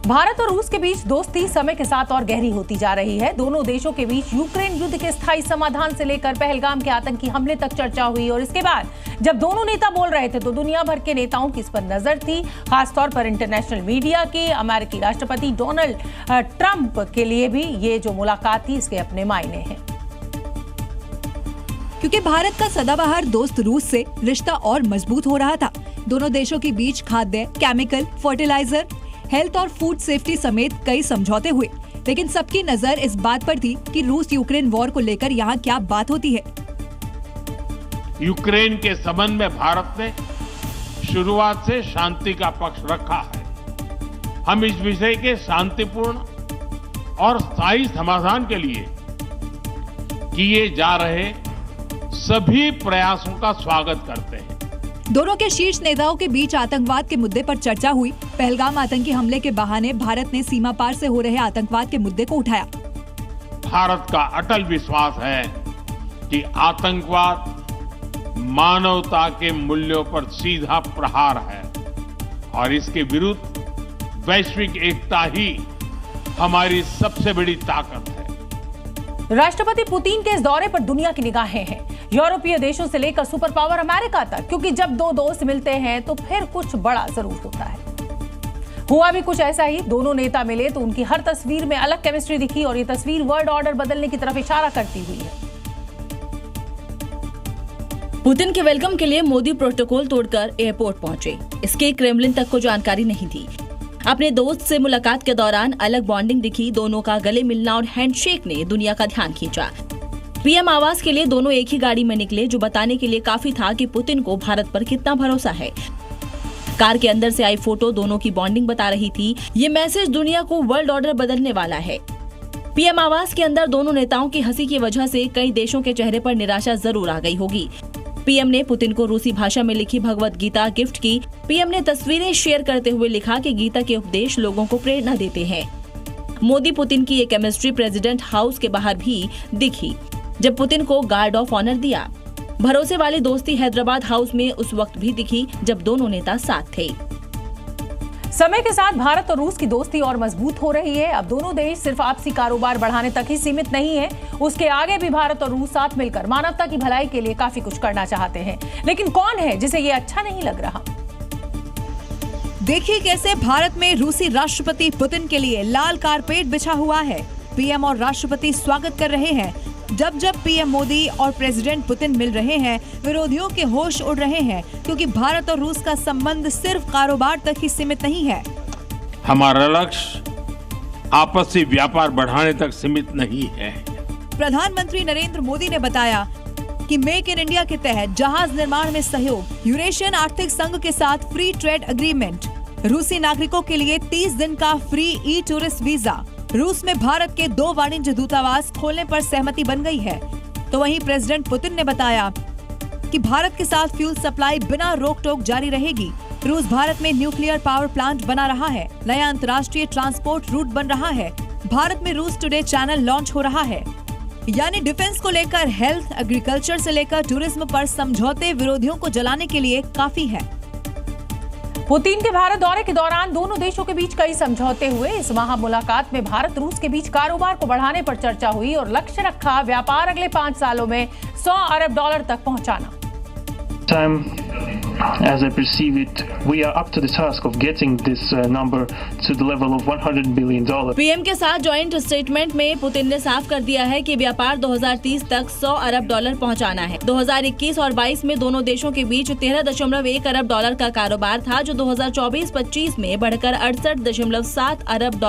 भारत और रूस के बीच दोस्ती समय के साथ और गहरी होती जा रही है। दोनों देशों के बीच यूक्रेन युद्ध के स्थायी समाधान से लेकर पहलगाम के आतंकी हमले तक चर्चा हुई और इसके बाद जब दोनों नेता बोल रहे थे तो दुनिया भर के नेताओं की इस पर नजर थी, खासतौर पर इंटरनेशनल मीडिया की। अमेरिकी राष्ट्रपति डोनाल्ड ट्रंप के लिए भी ये जो मुलाकात थी इसके अपने मायने हैं, क्योंकि भारत का सदाबहार दोस्त रूस से रिश्ता और मजबूत हो रहा था। दोनों देशों के बीच खाद्य, केमिकल, फर्टिलाइजर, हेल्थ और फूड सेफ्टी समेत कई समझौते हुए, लेकिन सबकी नजर इस बात पर थी कि रूस यूक्रेन वॉर को लेकर यहाँ क्या बात होती है। यूक्रेन के संबंध में भारत ने शुरुआत से शांति का पक्ष रखा है। हम इस विषय के शांतिपूर्ण और स्थायी समाधान के लिए किए जा रहे सभी प्रयासों का स्वागत करते हैं। दोनों के शीर्ष नेताओं के बीच आतंकवाद के मुद्दे पर चर्चा हुई। पहलगाम आतंकी हमले के बहाने भारत ने सीमा पार से हो रहे आतंकवाद के मुद्दे को उठाया। भारत का अटल विश्वास है कि आतंकवाद मानवता के मूल्यों पर सीधा प्रहार है और इसके विरुद्ध वैश्विक एकता ही हमारी सबसे बड़ी ताकत है। राष्ट्रपति पुतिन के इस दौरे पर दुनिया की निगाहें हैं, यूरोपीय देशों से लेकर सुपर पावर अमेरिका तक, क्योंकि जब दो दोस्त मिलते हैं तो फिर कुछ बड़ा जरूर होता है। हुआ भी कुछ ऐसा ही। दोनों नेता मिले तो उनकी हर तस्वीर में अलग केमिस्ट्री दिखी और ये तस्वीर वर्ल्ड ऑर्डर बदलने की तरफ इशारा करती हुई है। पुतिन के वेलकम के लिए मोदी प्रोटोकॉल तोड़कर एयरपोर्ट पहुंचे। इसके क्रेमलिन तक को जानकारी नहीं थी। अपने दोस्त से मुलाकात के दौरान अलग बॉन्डिंग दिखी। दोनों का गले मिलना और हैंडशेक ने दुनिया का ध्यान खींचा। पीएम आवास के लिए दोनों एक ही गाड़ी में निकले, जो बताने के लिए काफी था कि पुतिन को भारत पर कितना भरोसा है। कार के अंदर से आई फोटो दोनों की बॉन्डिंग बता रही थी। ये मैसेज दुनिया को वर्ल्ड ऑर्डर बदलने वाला है। पीएम आवास के अंदर दोनों नेताओं की हंसी की वजह से कई देशों के चेहरे पर निराशा जरूर आ गई होगी। पीएम ने पुतिन को रूसी भाषा में लिखी भगवत गीता गिफ्ट की। पीएम ने तस्वीरें शेयर करते हुए लिखा कि गीता के उपदेश लोगों को प्रेरणा देते हैं। मोदी पुतिन की ये केमिस्ट्री प्रेसिडेंट हाउस के बाहर भी दिखी, जब पुतिन को गार्ड ऑफ ऑनर दिया। भरोसे वाली दोस्ती हैदराबाद हाउस में उस वक्त भी दिखी जब दोनों नेता साथ थे। समय के साथ भारत और रूस की दोस्ती और मजबूत हो रही है। अब दोनों देश सिर्फ आपसी कारोबार बढ़ाने तक ही सीमित नहीं है, उसके आगे भी भारत और रूस साथ मिलकर मानवता की भलाई के लिए काफी कुछ करना चाहते हैं। लेकिन कौन है जिसे ये अच्छा नहीं लग रहा? देखिए कैसे भारत में रूसी राष्ट्रपति पुतिन के लिए लाल कारपेट बिछा हुआ है। पीएम और राष्ट्रपति स्वागत कर रहे हैं। जब जब पीएम मोदी और प्रेसिडेंट पुतिन मिल रहे हैं, विरोधियों के होश उड़ रहे हैं, क्योंकि भारत और रूस का संबंध सिर्फ कारोबार तक ही सीमित नहीं है। हमारा लक्ष्य आपसी व्यापार बढ़ाने तक सीमित नहीं है। प्रधानमंत्री नरेंद्र मोदी ने बताया कि मेक इन इंडिया के तहत जहाज निर्माण में सहयोग, यूरेशियन आर्थिक संघ के साथ फ्री ट्रेड एग्रीमेंट, रूसी नागरिकों के लिए 30 दिन का फ्री ई टूरिस्ट वीजा, रूस में भारत के 2 वाणिज्य दूतावास खोलने पर सहमति बन गई है। तो वहीं प्रेसिडेंट पुतिन ने बताया कि भारत के साथ फ्यूल सप्लाई बिना रोक टोक जारी रहेगी। रूस भारत में न्यूक्लियर पावर प्लांट बना रहा है। नया अंतर्राष्ट्रीय ट्रांसपोर्ट रूट बन रहा है। भारत में रूस टुडे चैनल लॉन्च हो रहा है। यानी डिफेंस को लेकर, हेल्थ, एग्रीकल्चर से लेकर टूरिज्म पर समझौते विरोधियों को जलाने के लिए काफी है। पुतिन के भारत दौरे के दौरान दोनों देशों के बीच कई समझौते हुए। इस महा मुलाकात में भारत रूस के बीच कारोबार को बढ़ाने पर चर्चा हुई और लक्ष्य रखा व्यापार अगले 5 सालों में $100 अरब तक पहुंचाना। As I perceive it, we are up to the task of getting this number to the level of $100 billion. PM के साथ जॉइंट स्टेटमेंट में पुतिन ने साफ कर दिया है कि व्यापार 2030 तक $100 अरब पहुंचाना है। 2021 और 22 में दोनों देशों के बीच $13.1 अरब का कारोबार था, जो 2024-25 में बढ़कर $68.7 अरब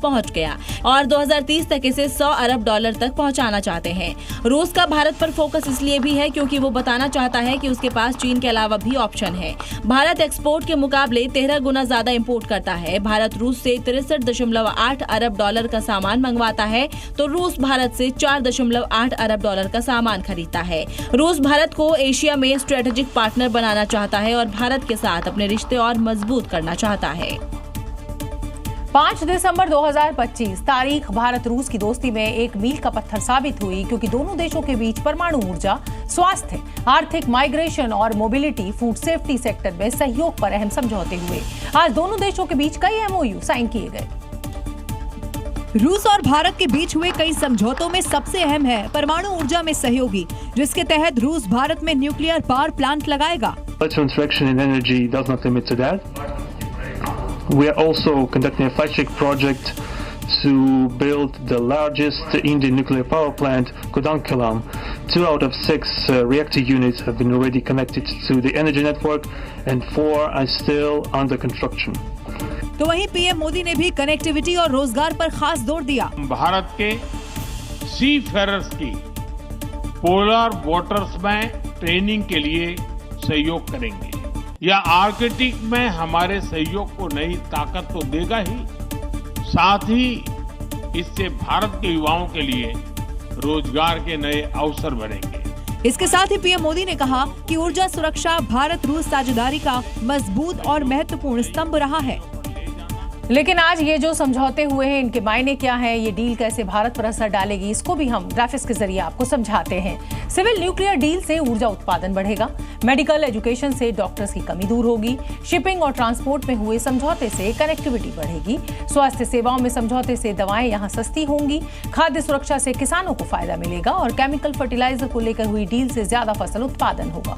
पहुंच गया और 2030 तक इसे $100 अरब तक पहुंचाना चाहते हैं। रूस का भारत पर फोकस इसलिए भी है क्योंकि वो बताना चाहता है कि उसके पास चीन के अलावा भी ऑप्शन है। भारत एक्सपोर्ट के मुकाबले 13 गुना ज्यादा इंपोर्ट करता है। भारत रूस से $63.8 अरब का सामान मंगवाता है, तो रूस भारत से $4.8 अरब का सामान खरीदता है। रूस भारत को एशिया में स्ट्रेटेजिक पार्टनर बनाना चाहता है और भारत के साथ अपने रिश्ते और मजबूत करना चाहता है। 5 दिसंबर 2025 तारीख भारत रूस की दोस्ती में एक मील का पत्थर साबित हुई, क्योंकि दोनों देशों के बीच परमाणु ऊर्जा, स्वास्थ्य, आर्थिक, माइग्रेशन और मोबिलिटी, फूड सेफ्टी सेक्टर में सहयोग पर अहम समझौते हुए। आज दोनों देशों के बीच कई MOU साइन किए गए। रूस और भारत के बीच हुए कई समझौतों में सबसे अहम है परमाणु ऊर्जा में सहयोगी, जिसके तहत रूस भारत में न्यूक्लियर पावर प्लांट लगाएगा। Bilateral interaction in energy does not limit to that. We are also conducting a flagship project to build the largest Indian nuclear power plant, Kudankulam. 2 out of 6 reactor units have been already connected to the energy network and 4 are still under construction. तो वहीं PM Modi ने भी connectivity और रोजगार पर खास जोर दिया। भारत के सी फेरर्स की पोलर वाटर्स में ट्रेनिंग के लिए सहयोग करेंगे। यह आर्कटिक में हमारे सहयोग को नई ताकत तो देगा ही, साथ ही इससे भारत के युवाओं के लिए रोजगार के नए अवसर बढ़ेंगे। इसके साथ ही पीएम मोदी ने कहा कि ऊर्जा सुरक्षा भारत रूस साझेदारी का मजबूत और महत्वपूर्ण स्तंभ रहा है। लेकिन आज ये जो समझौते हुए हैं, इनके मायने क्या हैं, ये डील कैसे भारत पर असर डालेगी, इसको भी हम ग्राफिक्स के जरिए आपको समझाते हैं। सिविल न्यूक्लियर डील से ऊर्जा उत्पादन बढ़ेगा, मेडिकल एजुकेशन से डॉक्टर्स की कमी दूर होगी, शिपिंग और ट्रांसपोर्ट में हुए समझौते से कनेक्टिविटी बढ़ेगी, स्वास्थ्य सेवाओं में समझौते से दवाएं यहाँ सस्ती होंगी, खाद्य सुरक्षा से किसानों को फायदा मिलेगा और केमिकल फर्टिलाइजर को लेकर हुई डील से ज्यादा फसल उत्पादन होगा।